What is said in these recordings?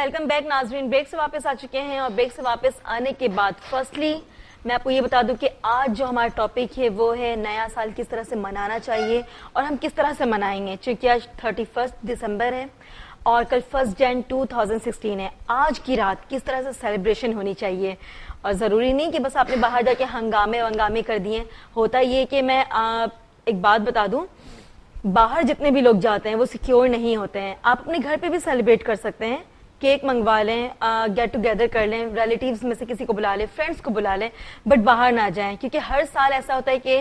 Welcome back नाजरीन। Break से वापस आ चुके हैं और ब्रेक से वापस आने के बाद फर्स्टली मैं आपको ये बता दूं कि आज जो हमारा टॉपिक है वो है नया साल किस तरह से मनाना चाहिए और हम किस तरह से मनाएंगे। चूंकि आज 31 दिसंबर है और कल 1 जनवरी 2016 है। आज की रात किस तरह से सेलिब्रेशन होनी चाहिए और ज़रूरी नहीं कि बस आपने बाहर जाके हंगामे वंगामे कर दिए। होता ये कि मैं एक बात बता दूं, बाहर जितने भी लोग जाते हैं वो सिक्योर नहीं होते हैं। आप अपने घर पे भी सेलिब्रेट कर सकते हैं, केक मंगवा लें, गेट टुगेदर कर लें, रिलेटिव्स में से किसी को बुला लें, फ्रेंड्स को बुला लें, बट बाहर ना जाएं। क्योंकि हर साल ऐसा होता है कि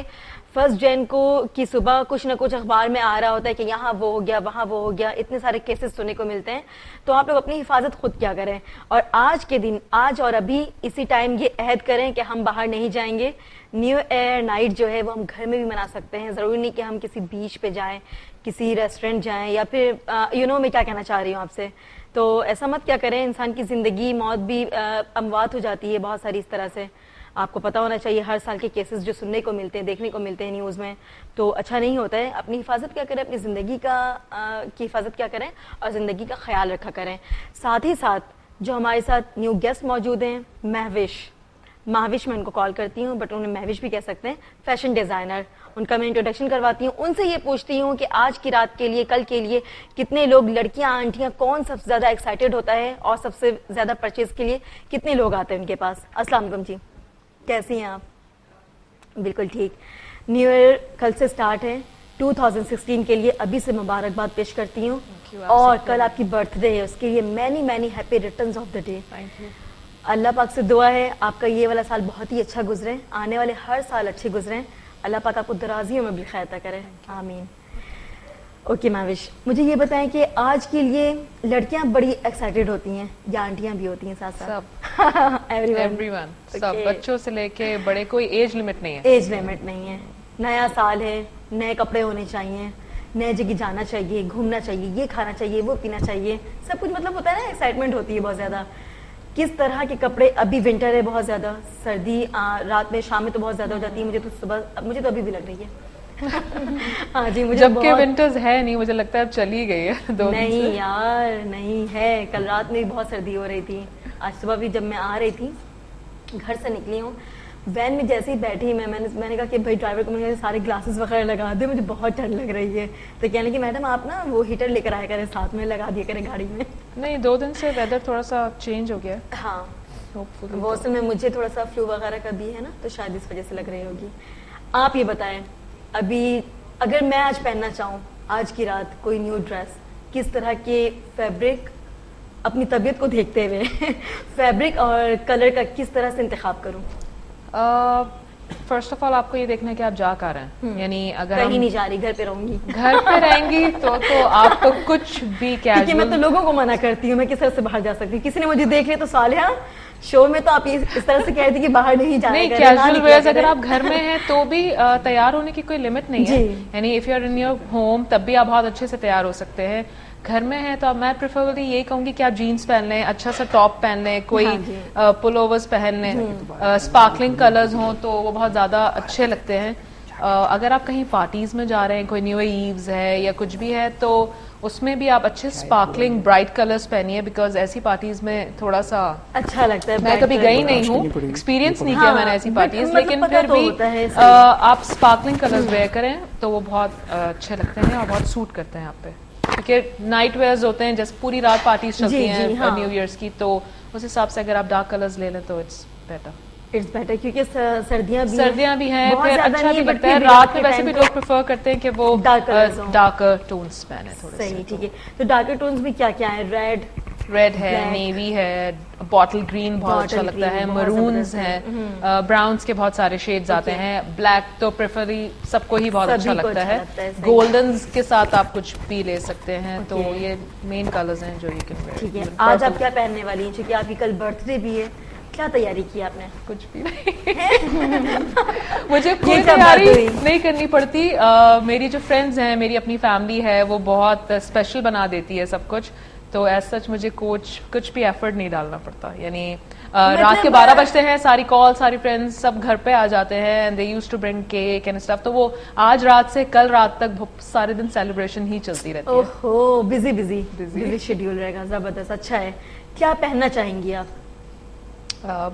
1 जनवरी को की सुबह कुछ ना कुछ अखबार में आ रहा होता है कि यहाँ वो हो गया, वहाँ वो हो गया, इतने सारे केसेस सुनने को मिलते हैं। तो आप लोग अपनी हिफाजत खुद क्या करें और आज के दिन, आज और अभी इसी टाइम ये अहद करें कि हम बाहर नहीं जाएंगे। न्यू ईयर नाइट जो है वो हम घर में भी मना सकते हैं। जरूरी नहीं कि हम किसी बीच पे जाएं, किसी रेस्टोरेंट जाएं या फिर मैं क्या कहना चाह रही हूँ आपसे। तो ऐसा मत क्या करें, इंसान की जिंदगी मौत भी अमवात हो जाती है बहुत सारी इस तरह से। आपको पता होना चाहिए हर साल के केसेस जो सुनने को मिलते हैं, देखने को मिलते हैं न्यूज में, तो अच्छा नहीं होता है। अपनी हिफाजत क्या करें, अपनी जिंदगी की हिफाजत क्या करें और जिंदगी का ख्याल रखा करें। साथ ही साथ जो हमारे साथ न्यू गेस्ट मौजूद हैं, महाविश मैं उनको कॉल करती हूँ, बट उन्हें महविश भी कह सकते हैं, फैशन डिजाइनर। उनका मैं इंट्रोडक्शन करवाती हूँ, उनसे ये पूछती हूँ कि आज की रात के लिए, कल के लिए कितने लोग, लड़कियां, आंटियां, कौन सबसे ज्यादा एक्साइटेड होता है और सबसे ज्यादा परचेज के लिए कितने लोग आते हैं उनके पास। अस्सलाम वालेकुम जी, कैसी हैं आप? बिल्कुल ठीक। न्यू ईयर कल से स्टार्ट है 2016 के लिए अभी से मुबारकबाद पेश करती हूँ। और कल आपकी बर्थडे है, उसके लिए many many happy returns of the day. Thank you. Allah पाक से दुआ है आपका ये वाला साल बहुत ही अच्छा गुजरे, आने वाले हर साल अच्छे गुजरे। अल्लाह पाक आपको दराजियों में भी खैर अता करे, आमीन। ओके महविश, मुझे ये बताएं कि आज के लिए लड़कियां बड़ी एक्साइटेड होती हैं या आंटियां भी होती हैं साथ साथ? सब एवरीवन सब, बच्चों से लेके बड़े, कोई एज लिमिट नहीं है। एज लिमिट नहीं है। नया साल है, नए कपड़े होने चाहिए, नए जगह जाना चाहिए, घूमना चाहिए, ये खाना चाहिए, वो पीना चाहिए, सब कुछ मतलब होता है ना, एक्साइटमेंट होती है बहुत ज्यादा। किस तरह के कपड़े, अभी विंटर है बहुत ज्यादा, सर्दी रात में शाम में तो बहुत ज्यादा हो जाती है, मुझे तो अभी भी लग रही है। हाँ जी, मुझे जबकि विंटर्स है नहीं, मुझे लगता है अब चली गई है 2 दिन से। नहीं यार, नहीं है। कल रात में भी बहुत सर्दी हो रही थी, आज सुबह भी जब मैं आ रही थी, घर से निकली हूँ, वैन में जैसे ही बैठी मैंने कहा कि भाई ड्राइवर को मुझे सारे ग्लासेस वगैरह लगा दे, मुझे बहुत ठंड लग रही है। तो कहने की मैडम आप ना वो हीटर लेकर आया करें, साथ में लगा दिया करें गाड़ी में। नहीं, 2 दिन से वेदर थोड़ा सा चेंज हो गया। हाँ, होपफुली वो समय मुझे थोड़ा सा फ्लू वगैरह का भी है ना, तो शायद इस वजह से लग रही होगी। आप ये बताएं, अभी अगर मैं आज पहनना चाहूँ, आज की रात कोई न्यू ड्रेस, किस तरह के फैब्रिक, अपनी तबीयत को देखते हुए फैब्रिक और कलर का किस तरह से इंतखाब करूँ? फर्स्ट ऑफ ऑल आपको ये देखना है कि आप जा कहाँ रहे हैं। यानी अगर कहीं नहीं जा रही, घर पे रहूंगी। घर पे रहेंगी तो आपको कुछ भी कैजुअल, मैं तो लोगों को मना करती हूँ, मैं किस तरह से बाहर जा सकती हूँ? किसी ने मुझे देख लिया तो सालिया शो में तो आप इस तरह से कह रही थी कि बाहर नहीं जाना। नहीं, कैजुअल वेयर्स अगर आप घर में हैं तो भी तैयार होने की कोई लिमिट नहीं है। यानी if you are in your home तब भी आप बहुत अच्छे से तैयार हो सकते हैं। घर में है तो मैं प्रेफरेबली यही कहूंगी कि आप जीन्स पहन लें, अच्छा सा टॉप पहन लें, कोई पुल ओवर्स पहन लें, स्पार्कलिंग कलर्स हों तो वो बहुत ज्यादा अच्छे लगते हैं। अगर आप कहीं पार्टीज में जा रहे हैं, कोई न्यू ईव्स है या कुछ भी है, तो उसमें भी आप अच्छे स्पार्कलिंग ब्राइट कलर्स पहनिए, बिकॉज ऐसी पार्टीज में थोड़ा सा अच्छा लगता है। मैं कभी गई नहीं हूँ, एक्सपीरियंस नहीं किया मैंने ऐसी पार्टीज, लेकिन फिर भी आप स्पार्कलिंग कलर्स वेयर करें तो वो बहुत अच्छे लगते हैं और बहुत सूट करते हैं आप पे। क्योंकि नाइट वेयर्स होते हैं, जैसे पूरी रात पार्टीज चलती हैं न्यू ईयर्स की, तो उस हिसाब से अगर आप डार्क कलर्स ले लें तो इट्स बेटर। क्योंकि सर्दियां भी हैं, फिर अच्छा भी लगता है। रात में वैसे भी लोग प्रेफर करते हैं कि वो डार्कर टोन्स पहने थोड़े। सही, ठीक है। तो डार्कर टोन्स भी क्या क्या है? रेड है, नेवी है, बॉटल ग्रीन बहुत अच्छा लगता है, मरून्स हैं, ब्राउन्स के बहुत सारे शेड्स आते हैं, ब्लैक तो प्रेफरली सबको ही बहुत अच्छा लगता है, गोल्डन्स के साथ आप कुछ भी ले सकते हैं। तो ये मेन कलर्स हैं जो यू कैन वेयर। ठीक है, आज आप क्या पहनने वाली हैं? क्योंकि आपकी कल बर्थडे भी है, क्या तैयारी की आपने? कुछ भी नहीं। मुझे कोई तैयारी नहीं करनी पड़ती। मेरी जो फ्रेंड्स हैं, मेरी अपनी फैमिली है, वो बहुत स्पेशल बना देती है सब कुछ, तो एज सच मुझे कुछ भी एफर्ट नहीं डालना पड़ता। यानी रात के 12 बजते हैं, सारी कॉल, सारी फ्रेंड्स सब घर पे आ जाते हैं, and they used to bring cake and stuff. तो वो आज रात से कल रात तक सारे दिन सेलिब्रेशन ही चलती रहती है। ओहो, बिजी शेड्यूल रहेगा, जबरदस्त। अच्छा है क्या पहनना चाहेंगी आप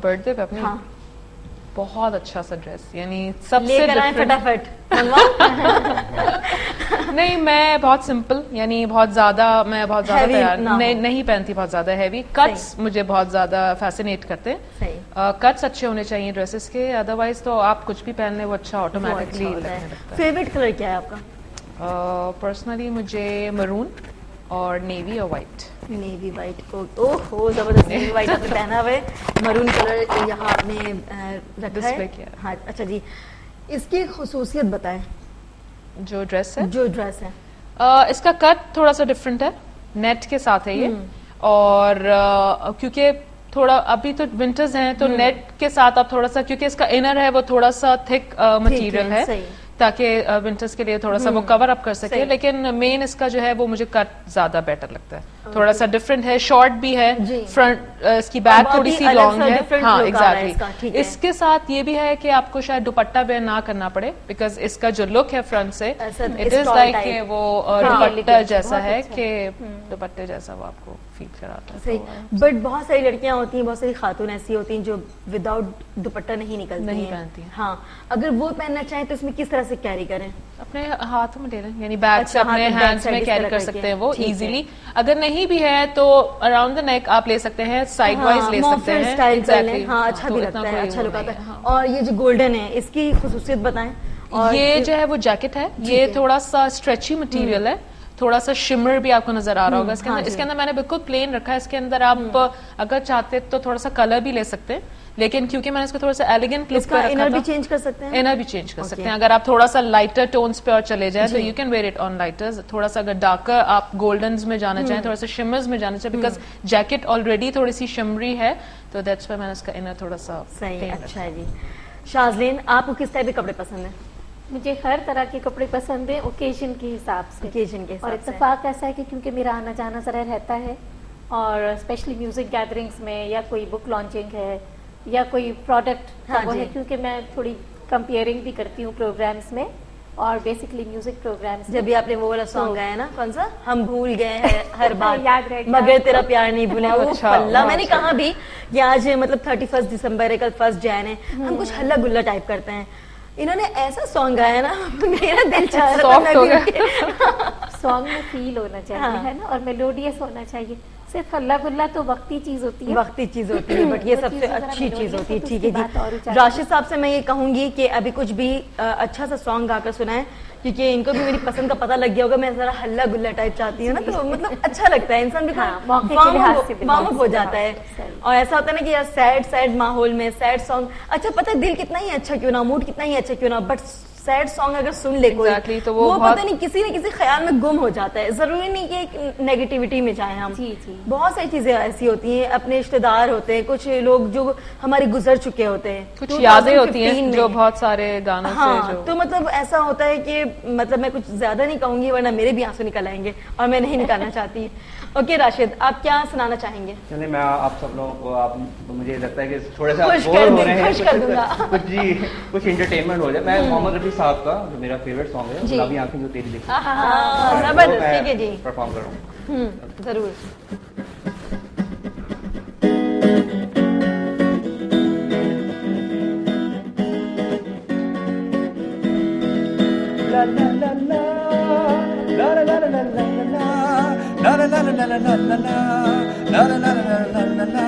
बर्थडे पे अपने? हाँ, बहुत अच्छा सा ड्रेस, यानी सबसे लेकर आए different- फटाफट मंगवाऊं? नहीं, मैं बहुत सिंपल, यानी बहुत ज्यादा Heavy तैयार ना हो। नहीं पहनती, बहुत ज्यादा हैवी कट्स मुझे बहुत ज्यादा फैसिनेट करते हैं। सही। कट्स अच्छे होने चाहिए ड्रेसेस के, अदरवाइज तो आप कुछ भी पहन ले वो अच्छा ऑटोमेटिकली लगने लगता है। फेवरेट कलर क्या है आपका? पर्सनली मुझे मरून और नेवी और वाइट। नेवी वाइट को ओहो जबरदस्त, नेवी वाइट आपने पहना हुआ है, मरून कलर यहाँ आपने रखा Display है। किया है। हाँ, अच्छा जी, इसकी खुसूसियत बताएं जो ड्रेस है, जो ड्रेस है। इसका कट थोड़ा सा डिफरेंट है, नेट के साथ है ये, और क्योंकि थोड़ा अभी तो विंटर्स हैं तो नेट के साथ आप थोड़ा सा, क्योंकि इसका इनर है वो थोड़ा सा थिक मटेरियल है, सही। ताकि विंटर्स के लिए थोड़ा सा वो कवर अप कर सके, सही। लेकिन मेन इसका जो है वो मुझे कट ज्यादा बेटर लगता है, थोड़ा सा डिफरेंट है, शॉर्ट भी है, जी। फ्रंट इसकी बैक बहुत थोड़ी ही सी अलग लॉन्ग सा है। different हाँ, look आ रहा है इसका, ठीक एग्जैक्टली। है। इसके साथ ये भी है कि आपको शायद दुपट्टा वेयर ना करना पड़े, बिकॉज इसका जो लुक है फ्रंट से ऐसा it is stall like type। वो हाँ, दुपट्टा elegant, जैसा बहुत है अच्छा। कि दुपट्टे जैसा वो आपको फील कराता है। सही, बट बहुत सारी लड़कियां होती हैं, बहुत सारी खातून ऐसी होती हैं जो विदाउट दुपट्टा नहीं निकलती नहीं हैं। पहनती हैं। हाँ, अगर वो पहनना चाहें तो इसमें किस तरह से कैरी करें? अपने हाथ में ले लें, यानी बैग अच्छा, से अपने हाथ में हैंड्स back में side कैरी इस कर तरह सकते करके। हैं वो ठीक है। इजीली। अगर नहीं भी है तो अराउंड द नेक आप ले सकते हैं, साइड वाइज ले सकते हैं, स्टाइल कर लें। Exactly। हाँ, अच्छा तो भी इतना लगता है, कोई अच्छा वो लुक आता नहीं है। हाँ। और ये जो गोल्डन है, इसकी खुसूसियत बताएं। और ये जो है वो जैकेट है, ये है। थोड़ा सा स्ट्रेची मटेरियल है, थोड़ा सा शिमर भी आपको नजर आ रहा होगा इसके हाँ अंदर। जी। इसके अंदर मैंने बिल्कुल प्लेन रखा है, इसके अंदर आप अगर चाहते तो थोड़ा सा कलर भी ले सकते हैं, लेकिन क्योंकि मैंने इसको थोड़ा सा एलिगेंट लुक इसका पे रखा इनर भी था, चेंज कर सकते हैं? इनर भी चेंज कर Okay. सकते हैं। अगर आप थोड़ा सा लाइटर टोन्स पे और चले जाएं तो जी। You can wear it on lighters, थोड़ा सा अगर डार्कर आप गोल्डन्स में जाना चाहें, थोड़ा सा शिमर्स में जाना चाहें, बिकॉज जैकेट ऑलरेडी थोड़ी सी शिमरी है, तो दैट्स व्हाई मैंने इसका इनर थोड़ा सा सही, plain अच्छा रखा। है जी। शाज़लीन, आपको किस टाइप के कपड़े पसंद है? मुझे हर तरह के कपड़े पसंद है, ओकेजन के हिसाब से। ओकेजन के और हिसाब से। इत्तेफाक ऐसा है कि क्योंकि मेरा आना जाना ज़रा रहता है, और स्पेशली म्यूजिक गैदरिंग्स में या कोई बुक लॉन्चिंग है या कोई प्रोडक्ट हाँ वो जी। है, क्योंकि मैं थोड़ी कंपेयरिंग भी करती हूँ प्रोग्राम्स में, और बेसिकली म्यूजिक प्रोग्राम्स जब भी आपने वो वाला सॉन्ग गाया ना, कौन सा, हम भूल गए हैं हर बात याद रह गया। मगर तेरा प्यार नहीं भूले। बहुत वो अच्छा, पल्ला, बहुत मैंने अच्छा। कहा भी कि आज मतलब 31 दिसंबर है, कल 1 जैन है, हम कुछ हल्ला गुल्ला टाइप करते हैं। इन्होंने ऐसा सॉन्ग गाया ना, मेरा दिल चाह रहा था Soft मैं हो भी गया। में सॉन्ग में फील होना चाहिए, हाँ। है ना, और मेलोडियस होना चाहिए। सिर्फ हल्ला गुल्ला तो वक्ती चीज होती है, वक्ती चीज होती है, बट ये वो सबसे चीज़ अगर अच्छी चीज melodious होती है। हो तो ठीक है उसकी बात और जी, ऊंचाई राशिद साहब से मैं ये कहूंगी कि अभी कुछ भी अच्छा सा सॉन्ग गाकर सुनाएं, क्योंकि इनको भी मेरी पसंद का पता लग गया होगा। मैं जरा हल्ला गुल्ला टाइप चाहती हूँ ना, तो मतलब अच्छा लगता है, इंसान भी हाँ, मौके के लिहाज से भी वार्म अप हो बहुत जाता है। सही। और ऐसा होता है ना कि यार सैड सैड माहौल में सैड सॉन्ग, अच्छा पता है दिल कितना ही अच्छा क्यों ना, मूड कितना ही अच्छा क्यों ना, बट सैड सॉन्ग अगर सुन ले कोई, Exactly, तो वो पता बहुत- नहीं किसी न किसी ख्याल में गुम हो जाता है। जरूरी नहीं कि एक नेगेटिविटी में जाए हम। जी, जी। बहुत सारी चीजें ऐसी होती हैं, अपने रिश्तेदार होते हैं, कुछ लोग जो हमारे गुजर चुके होते हैं, कुछ यादें होती 2015 हैं में। जो बहुत सारे गानों हाँ, से जो तो मतलब ऐसा होता है कि मतलब मैं कुछ ज्यादा नहीं कहूंगी वरना मेरे भी आंसू निकल आएंगे, और मैं नहीं निकालना चाहती। ओके राशिद, आप क्या सुनाना चाहेंगे? चलिए, मैं आप सब लोगों को, आप मुझे लगता है कि थोड़े से खुश बोर कर हो दे- रहे हैं, खुश कर दूंगा। कुछ जी कुछ इंटरटेनमेंट हो जाए। मैं मोहम्मद रफी साहब का जो मेरा फेवरेट सॉन्ग है, जी। गुलाबी आंखें जो तेरी लिखी, हाँ, जबरदस्त, ठीक है जी, परफॉर्म कर रहा हूँ। जरूर। La la la la, la la la la la la la, la la la la la la la la, la la la la la la la,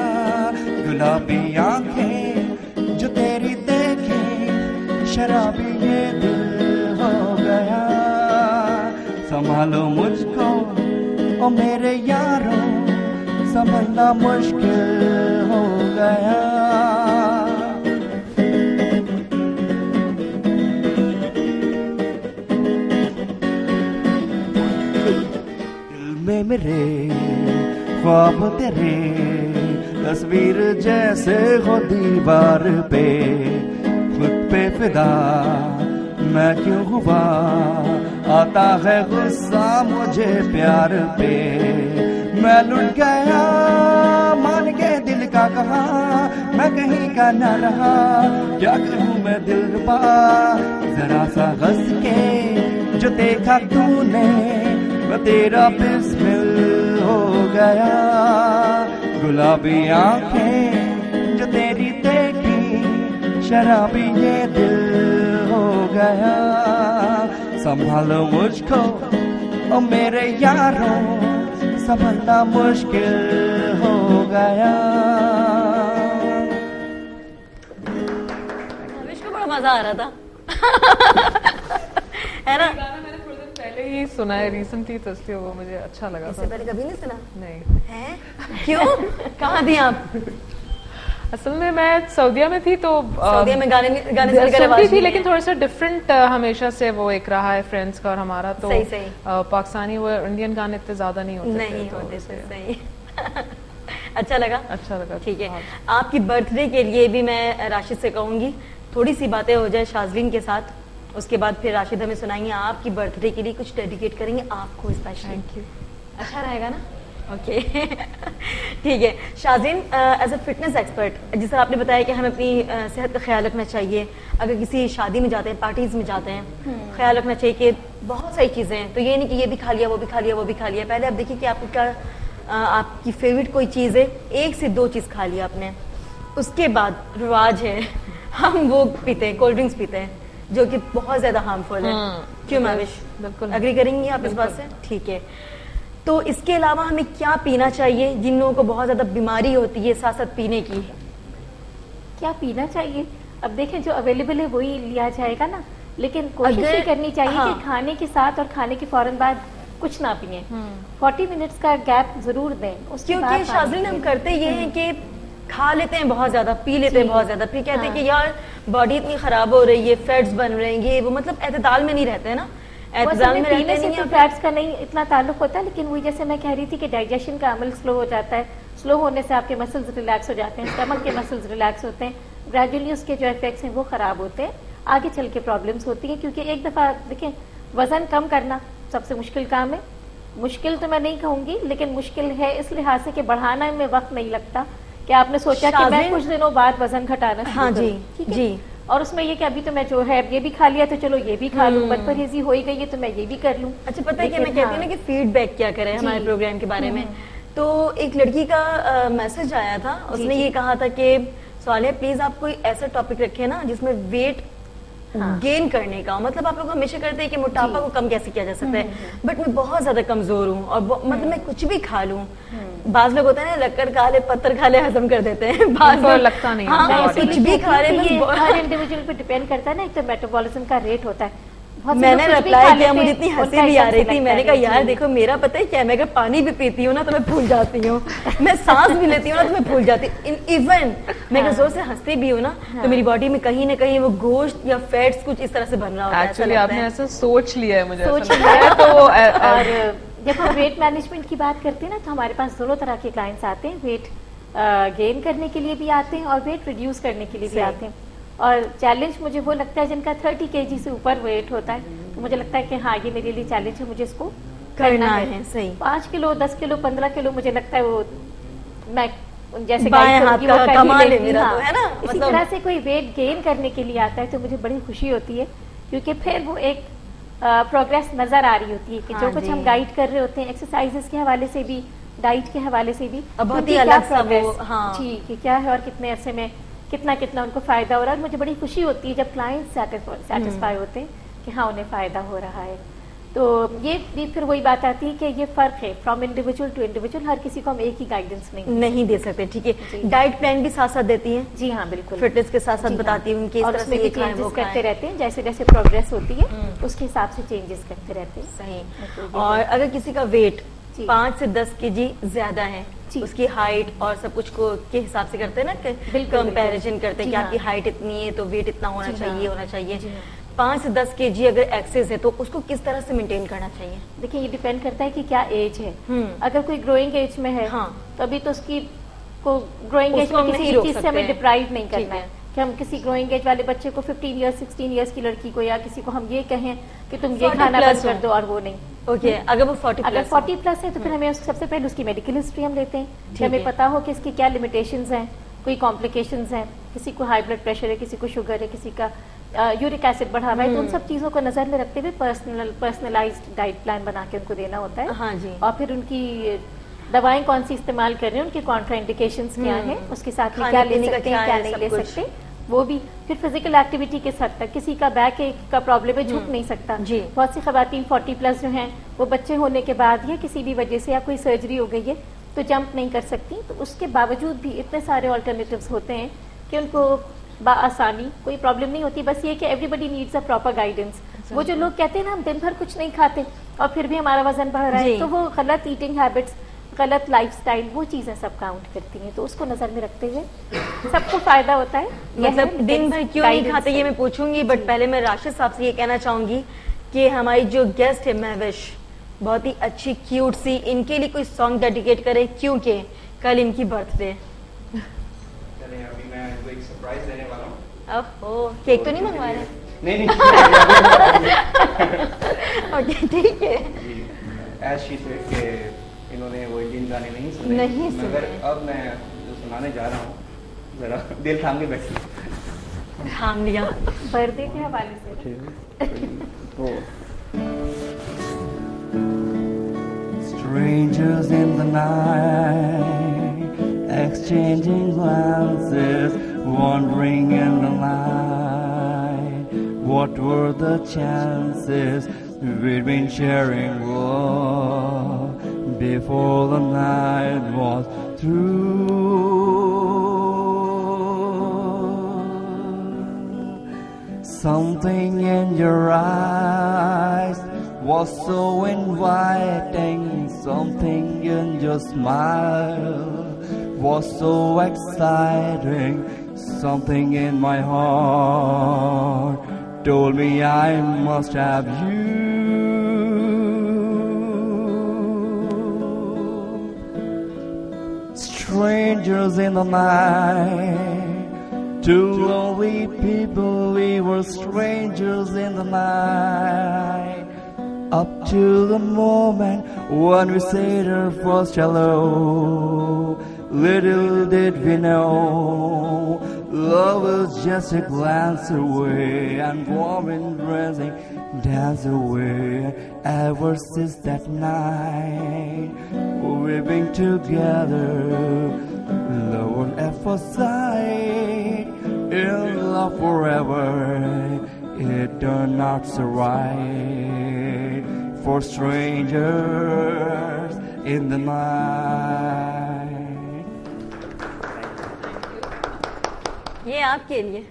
गुलाबी आंखें जो तेरी देखे, शराबी ये दिल हो गया, संभालो मुझको ओ मेरे यारों, संभलना मुश्किल हो गया। दिल में मेरे ख्वाब तेरे, तस्वीर जैसे हो दीवार पे, खुद पे फिदा मैं क्यों हुआ, आता है गुस्सा मुझे प्यार पे, मैं लुट गया मान के दिल का कहा, मैं कहीं का न रहा, क्या करूं मैं दिल रुबा, जरा सा हंस के जो देखा तूने, मैं तेरा बिस्मिल हो गया, गुलाबी आंखें जो तेरी देखी, शराबी ये दिल हो गया। संभालो मुझको ओ मेरे यारों, संभलना मुश्किल हो गया। विश को बड़ा मजा आ रहा था है ना? मैंने थोड़े दिन पहले ही सुना है रिसेंटली, तो इसलिए वो मुझे अच्छा लगा इससे था। पहले कभी नहीं सुना नहीं, है? क्यों? कहाँ थी आप? असल में मैं सऊदीया में थी, तो सऊदीया में गाने गाने चल कर सुनती आवाज थी, नहीं लेकिन है। थोड़ा सा डिफरेंट हमेशा से वो एक रहा है फ्रेंड्स का और हमारा। तो सही, सही। पाकिस्तानी वो इंडियन गाने इतने ज्यादा नहीं होते नहीं तो होते थे, इसलिए सही अच्छा लगा। अच्छा लगा। ठीक है, हाँ। आपकी बर्थडे के लिए भी मैं राशिद से कहूंगी थोड़ी सी बातें हो जाए शाजलीन के साथ, उसके बाद फिर राशिद हमें सुनाएंगे आपकी बर्थडे के लिए कुछ डेडिकेट करेंगे आपको स्पेशली। Thank you. अच्छा रहेगा ना? ओके ठीक है शाजीन, एज अ फिटनेस एक्सपर्ट, जिस तरह आपने बताया कि हमें अपनी सेहत का ख्याल रखना चाहिए, अगर किसी शादी में जाते हैं, पार्टीज में जाते हैं, ख्याल रखना चाहिए कि बहुत सारी चीज़ें हैं, तो ये नहीं कि ये भी खा लिया, वो भी खा लिया, वो भी खा लिया। पहले आप देखिए कि आपको क्या आपकी फेवरेट कोई चीज़ है, 1 से 2 चीज़ खा लिया आपने, उसके बाद रिवाज है हम वो पीते हैं, कोल्ड ड्रिंक्स पीते हैं, जो कि बहुत ज्यादा हार्मफुल है। क्यों मैविश? बिल्कुल। अग्री करेंगी आप इस बात से? ठीक है, तो इसके अलावा हमें क्या पीना चाहिए जिन लोगों को बहुत ज्यादा बीमारी होती है साथ साथ पीने की? क्या पीना चाहिए? अब देखें जो अवेलेबल है वही लिया जाएगा ना, लेकिन कोशिश ये करनी चाहिए हाँ। कि खाने के साथ और खाने के फौरन बाद कुछ ना पिए। 40 मिनट्स का गैप जरूर दें। उसके बाद क्योंकि शाजलीन हम करते ये हैं कि खा लेते हैं बहुत ज्यादा, पी लेते हैं बहुत ज्यादा, फिर कहते हैं कि यार बॉडी इतनी खराब हो रही है, फैट्स बन रहे हैं, ये वो, मतलब एतदाल में नहीं रहते हैं ना, एतदाल में पीने रहते से नहीं तो हैं। फैट्स का नहीं इतना ताल्लुक होता है, लेकिन वही जैसे मैं कह रही थी कि डाइजेशन का अमल स्लो हो जाता है, स्लो होने से आपके मसल्स रिलैक्स हो जाते हैं, स्टमक के मसल्स रिलैक्स होते हैं, ग्रेजुअली उसके जो इफेक्ट्स हैं वो खराब होते हैं, आगे चल के प्रॉब्लम्स होती हैं। क्योंकि एक दफा देखें, वजन कम करना सबसे मुश्किल काम है। मुश्किल तो मैं नहीं कहूंगी, लेकिन मुश्किल है इस लिहाज से कि बढ़ाना में वक्त नहीं लगता कि आपने सोचा कि मैं शाज़िन, कुछ दिनों बाद वजन घटाना शुरू हाँ जी, करूं, ठीक है? जी। और उसमें ये कि अभी तो मैं जो है ये भी खा लिया तो चलो ये भी खा लूं, बदपरहेजी हो ही गई है तो मैं ये भी कर लूं। अच्छा, पता है कि मैं लेकिन कहती हूँ ना कि फीडबैक क्या करें हमारे जी। प्रोग्राम के बारे में। तो एक लड़की का मैसेज आया था, उसने ये कहा था कि सालिया प्लीज आप कोई ऐसा टॉपिक रखें ना जिसमें वेट गेन करने का, मतलब आप लोग हमेशा करते हैं कि मोटापा को कम कैसे किया जा सकता है, बट मैं बहुत ज्यादा कमजोर हूँ और मतलब मैं कुछ भी खा लूँ, बाज लोग होते हैं ना लक्कड़ खा ले पत्थर खा ले हजम कर देते हैं, बाज उनको लोग लगता नहीं है, हाँ, उनको कुछ भी खा ले ये बस हर इंडिविजुअल पे डिपेंड करता है ना, एक तो मेटाबॉलिज्म का रेट होता है। बहुत से मैंने लोग कुछ भी रिप्लाई खा किया, लेते मुझे हैं, इतनी हंसी उनका भी आ एकदम रही से थी, लगता मैंने है, कहा यार जी। देखो मेरा पता है क्या, मैं अगर पानी भी पीती हूँ ना तो मैं भूल जाती हूँ, मैं सांस भी लेती हूँ ना तो मैं भूल जाती हूँ, इवन मैं अगर जोर से हंसती भी हूँ ना तो मेरी बॉडी में कहीं ना कहीं वो गोश्त या फैट्स कुछ इस तरह से बन रहा होता है, ऐसा एक्चुअली लगता आपने है। ऐसा सोच लिया है, मुझे सोच ऐसा लिया लगता है। तो तो और जब हम वेट मैनेजमेंट की बात करते हैं ना, तो हमारे पास दोनों तरह के क्लाइंट्स आते हैं, वेट गेन करने के लिए भी आते हैं और वेट रिड्यूस करने के लिए भी सही। आते हैं। और चैलेंज मुझे वो लगता है जिनका 30 kg से ऊपर वेट होता है, तो मुझे लगता है कि हाँ ये मेरे लिए चैलेंज है, मुझे इसको करना है, सही। 5 किलो 10 किलो 15 किलो मुझे लगता है वो मैं जैसे बाएं guide हाथ करूंगी, का वो कर ही कमाल है लेंगी, मेरा हाँ। तो, है ना? इसी मतलब- तरह से कोई वेट गेन करने के लिए आता है तो मुझे बड़ी खुशी होती है, क्योंकि फिर वो एक प्रोग्रेस नजर आ रही होती है कि हाँ जो कुछ जी। हम गाइड कर रहे होते हैं, एक्सरसाइजेस के हवाले से भी, डाइट के हवाले से भी, अब बहुत उनकी ही क्या अलग सा वो, progress, हाँ। जी, कि क्या है और कितने अरसे में कितना कितना उनको फायदा हो रहा है। और मुझे बड़ी खुशी होती है जब क्लाइंट सेटिस्फाई होते हैं कि हाँ उन्हें फायदा हो रहा है। तो ये भी फिर वही बात आती है कि ये फर्क है फ्रॉम इंडिविजुअल टू इंडिविजुअल, हर किसी को हम एक ही गाइडेंस नहीं दे सकते, ठीक है। जी। डाइट प्लान भी साथ साथ देती है, जी हाँ बिल्कुल, फिटनेस के साथ साथ जी हाँ। बताती हूँ कि इस और तरह उसमें से भी ये खाएं, वो चेंजेस करते खाएं। रहते हैं, जैसे जैसे प्रोग्रेस होती है उसके हिसाब से चेंजेस करते रहते हैं। सही। बिल्कुल, और अगर किसी का वेट जी। 5 से 10 kg ज्यादा है, जी। उसकी हाइट और सब कुछ को के हिसाब से करते हैं ना, बिल्कुल, कंपैरिजन करते हैं जी कि हाँ। आपकी हाइट इतनी है तो वेट इतना होना जी चाहिए, हाँ। होना चाहिए। जी हाँ। 5 से 10 kg अगर एक्सेस है तो उसको किस तरह से मेंटेन करना चाहिए? देखिए ये डिपेंड करता है कि क्या एज है। हम्म। अगर कोई ग्रोइंग एज में है हाँ। तो अभी तो उसकी को ग्रोइंग एज उसको में हम किसी नहीं रोक चीज से सकते हमें हैं। डिप्राइव नहीं ठीक करना है। है कि हम किसी ग्रोइंग एज वाले बच्चे को 15 इयर्स 16 इयर्स की लड़की को या किसी को हम ये कहें कि तुम ये 40 खाना plus बंद कर हो। दो और वो नहीं। ओके, अगर वो 40 अगर प्लस 40 प्लस है तो फिर हमें सबसे पहले उसकी मेडिकल हिस्ट्री हम लेते हैं कि ठीक हमें है। पता हो कि इसकी क्या लिमिटेशंस हैं, कोई कॉम्प्लिकेशंस हैं, किसी को हाई ब्लड प्रेशर है, किसी को शुगर है, किसी का यूरिक एसिड बढ़ा हुआ है, तो उन सब चीजों को नजर में रखते हुए पर्सनलाइज्ड डाइट प्लान बना के उनको देना होता है। हाँ जी। और फिर उनकी दवाएं कौन सी इस्तेमाल कर रहे हैं, उनके कॉन्ट्राइंडिकेशंस क्या हैं, उसके साथ में क्या ले सकते हैं, क्या नहीं ले सकते, वो भी। फिर फिजिकल एक्टिविटी किस हद तक, किसी का बैक एक का प्रॉब्लम है, झुक नहीं सकता, बहुत सी खवातीन 40+ जो हैं वो बच्चे होने के बाद या किसी भी वजह से या कोई सर्जरी हो गई है तो जंप नहीं कर सकती, तो उसके बावजूद भी इतने सारे ऑल्टरनेटिव्स होते हैं कि उनको आसानी कोई प्रॉब्लम नहीं होती। बस ये कि everybody needs a proper guidance. वो जो लोग कहते हैं ना हम दिन भर कुछ नहीं खाते और फिर भी हमारा वजन बढ़ रहा है, तो वो गलत ईटिंग हैबिट्स, गलत लाइफस्टाइल, वो चीजें सब काउंट करती हैं, तो उसको नजर में रखते हुए सबको फायदा होता है। मतलब दिन भर क्यों नहीं खाते ये मैं पूछूंगी, बट पहले मैं राशिद साहब से ये कहना चाहूंगी कि हमारी जो गेस्ट है महविश बहुत ही अच्छी क्यूट सी, इनके लिए कोई सॉन्ग डेडिकेट करें क्योंकि कल इनकी बर्थडे है। अभी मैं आपको एक सरप्राइज देने वाला हूँ। ओहो, केक तो नहीं मंगवा रहे? नहीं ओके ठीक है। एज शी सेड के इन्होंने वो इंडियन गाने नहीं नहीं सुने, मगर अब मैं जो सुनाने जा रहा हूँ जरा दिल थाम के बैठिए। थाम लिया बर्थडे के हवाले से। Strangers in the night, exchanging glances, wandering in the night. What were the chances we'd been sharing love before the night was through? Something in your eyes was so inviting, something in your smile was so exciting, something in my heart told me I must have you. Strangers in the night, two lonely people, we were strangers in the night. Up to the moment when we said our first hello, little did we know love is just a glance away, and warm embracing dance away. Ever since that night we've been together, Lord at first sight, in love forever. It turned out so right for strangers in the night. ये आपके लिए।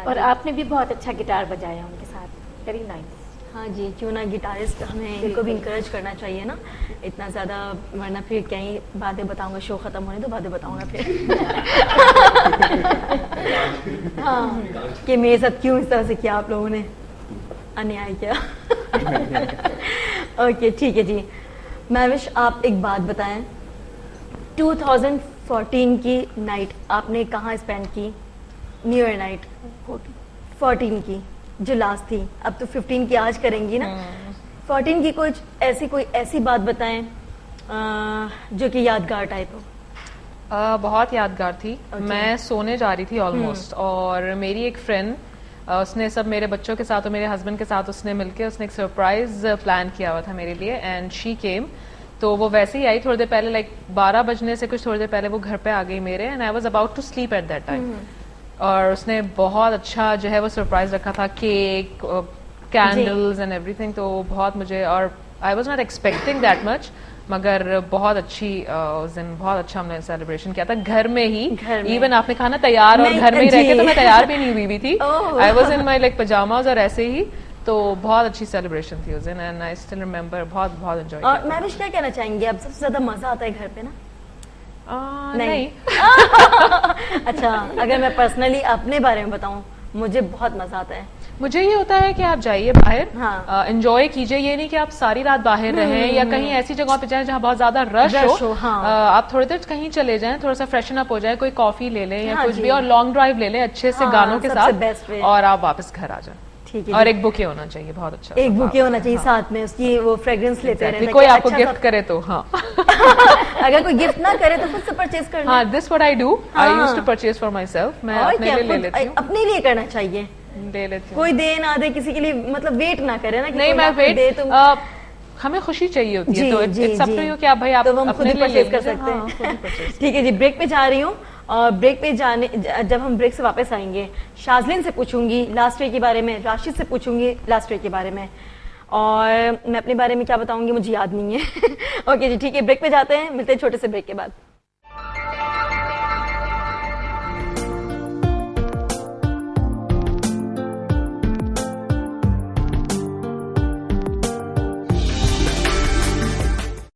और आपने भी बहुत अच्छा guitar बजाया उनके साथ, वेरी नाइस। हाँ जी, क्यों ना गिटारिस्ट, हमें इनको भी इंकरेज करना चाहिए ना इतना ज़्यादा, वरना फिर कहीं बातें बताऊंगा, शो ख़त्म होने तो बातें बताऊंगा फिर। हाँ, कि मेरे साथ क्यों इस तरह से किया आप लोगों ने, अन्याय किया। ओके ठीक है जी। महविश आप एक बात बताएं, 2014 की नाइट आपने कहाँ स्पेंड की, न्यू ईयर नाइट 14 की जो लास्ट थी, अब तो 15 की आज करेंगी ना, 14 की कोई ऐसी बात बताएं जो कि यादगार टाइप हो। बहुत यादगार थी। मैं सोने जा रही थी ऑलमोस्ट, और मेरी एक फ्रेंड उसने सब मेरे बच्चों के साथ और मेरे हस्बैंड के साथ उसने मिलके उसने एक सरप्राइज प्लान किया हुआ था मेरे लिए, एंड शी केम। तो वो वैसे ही आई थोड़ी देर पहले, लाइक 12 बजने से कुछ थोड़ी देर पहले वो घर पे आ गई मेरे, and I was about to sleep at that time. और उसने बहुत अच्छा जो है वो सरप्राइज रखा था, केक, कैंडल्स एंड एवरीथिंग। तो बहुत मुझे, और I was not expecting that much, मगर बहुत अच्छी उस दिन बहुत अच्छा हमने सेलिब्रेशन किया था घर में ही। इवन आपने कहा ना तैयार, और घर में ही रह के, तो मैं तैयार भी नहीं हुई थी। I was in my like pyjamas और ऐसे ही। तो बहुत अच्छी सेलिब्रेशन थी उस दिन, एंड आई स्टिल रिमेम्बर, बहुत बहुत एंजॉय किया। और मैं भी क्या कहना चाहेंगे, अब सबसे ज्यादा मजा आता है घर पे ना? नहीं। अच्छा, अगर मैं पर्सनली अपने बारे में बताऊं, मुझे बहुत मजा आता है। मुझे ये होता है कि आप जाइए बाहर, हाँ। एंजॉय कीजिए, ये नहीं कि आप सारी रात बाहर रहें या कहीं ऐसी जगह पे जाएं जहाँ बहुत ज्यादा रश हो। हाँ। आप थोड़ी देर कहीं चले जाएं, थोड़ा सा फ्रेशन अप हो जाए, कोई कॉफी ले लें या हाँ कुछ भी, और लॉन्ग ड्राइव ले लें अच्छे से गानों के साथ, और आप वापस घर आ जाए। ठीक है। और एक बुके होना चाहिए, बहुत अच्छा एक बुके होना चाहिए साथ में, उसकी वो फ्रेग्रेंस लेते रहना। कोई आपको गिफ्ट करे तो, हाँ। अगर कोई गिफ्ट ना करे तो खुद से परचेज कर लो। हाँ, this what I do, I used to purchase for myself. मैं अपने लिए ले लेती हूँ, अपने लिए करना चाहिए, ले लेती हूँ। कोई दे ना दे किसी के लिए, मतलब वेट ना करे ना कि नहीं, मैं वेट हमें खुशी चाहिए होती है, तो जी, इट्स अप टू यू कि आप भाई आप तो हम खुद ही परचेज कर सकते हाँ, हैं। ठीक है जी, ब्रेक पे जा रही हूँ और ब्रेक पे जाने जब हम ब्रेक से वापस आएंगे शाजलिन से पूछूंगी लास्ट ईयर के बारे में, राशिद से पूछूंगी लास्ट ईयर के बारे में, और मैं अपने बारे में क्या बताऊंगी मुझे याद नहीं है। ओके जी, ठीक है, ब्रेक पे जाते हैं, मिलते हैं छोटे से ब्रेक के बाद।